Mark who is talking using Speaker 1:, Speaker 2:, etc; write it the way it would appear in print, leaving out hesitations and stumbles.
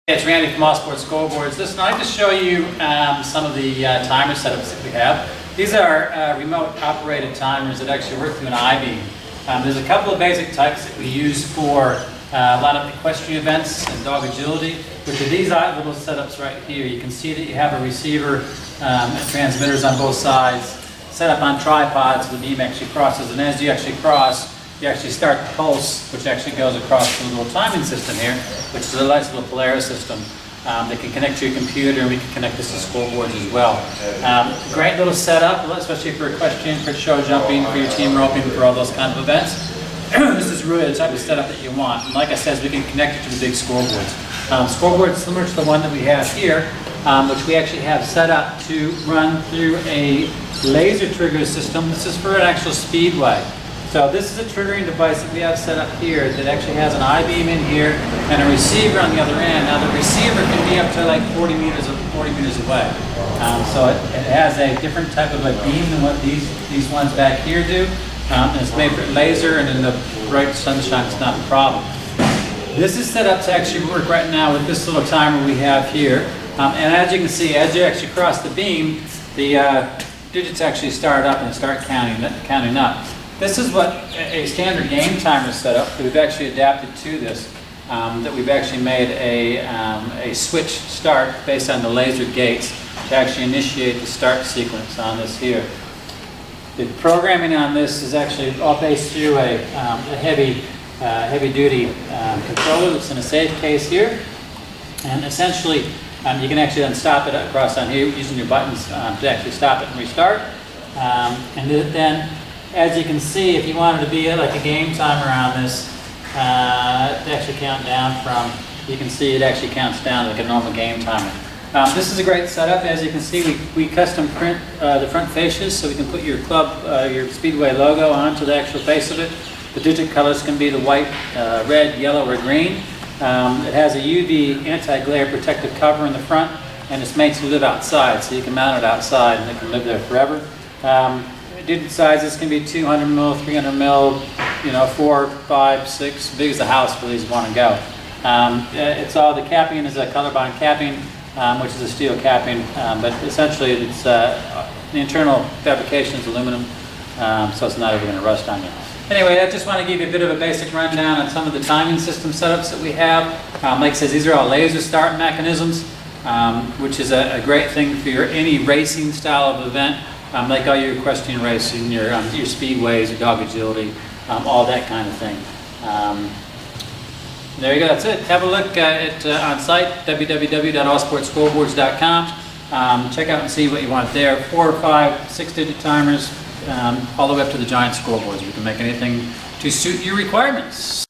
Speaker 1: It's Randy from AusSport Scoreboards. Listen, I'd like to show you some of the timer setups that we have. These are remote operated timers that actually work through an I-beam. There's a couple of basic types that we use for a lot of equestrian events and dog agility, which are these little setups right here. You can see that you have a receiver and transmitters on both sides set up on tripods. The beam actually crosses, and as you actually cross, you actually start the pulse, which actually goes across the little timing system here, which is a nice little Polaris system that can connect to your computer, and we can connect this to scoreboards as well. Great little setup, especially for equestrian, for show jumping, for your team roping, for all those kind of events. This is really the type of setup that you want. And like I said, we can connect it to the big scoreboards. Scoreboards similar to the one that we have here, which we actually have set up to run through a laser trigger system. This is for an actual speedway. So this is a triggering device that we have set up here that actually has an I-beam in here and a receiver on the other end. Now the receiver can be up to like 40 meters away. So it has a different type of a beam than what these ones back here do. And it's made for laser, and in the bright sunshine it's not a problem. This is set up to actually work right now with this little timer we have here. And as you can see, as you actually cross the beam, the digits actually start up and start counting up. This is what a standard game timer setup that we've actually adapted to this. That we've actually made a switch start based on the laser gates to actually initiate the start sequence on this here. The programming on this is actually all based through a heavy-duty controller that's in a safe case here, and essentially you can actually then stop it across on here using your buttons to actually stop it and restart. And then, as you can see, if you wanted to be like a game timer on this, to actually count down from, you can see it actually counts down like a normal game timer. This is a great setup. As you can see, we custom print the front fascias, so we can put your club, your Speedway logo onto the actual face of it. The digit colors can be the white, red, yellow, or green. It has a UV anti-glare protective cover in the front, and it's made to live outside, so you can mount it outside and it can live there forever. Digit sizes can be 200 mil, 300 mil, 4, 5, 6, big as the house really want to go. It's all, the capping is a color bond capping, which is a steel capping, but essentially it's the internal fabrication is aluminum, so it's not ever going to rust on you. Anyway, I just want to give you a bit of a basic rundown on some of the timing system setups that we have. Like I said, these are all laser start mechanisms, which is a great thing for any racing style of event. Like all your equestrian racing, your speedways, your dog agility, all that kind of thing. There you go, that's it. Have a look at on site, www.ausportscoreboards.com. Check out and see what you want there. 4, 5, 6-digit timers, all the way up to the giant scoreboards. We can make anything to suit your requirements.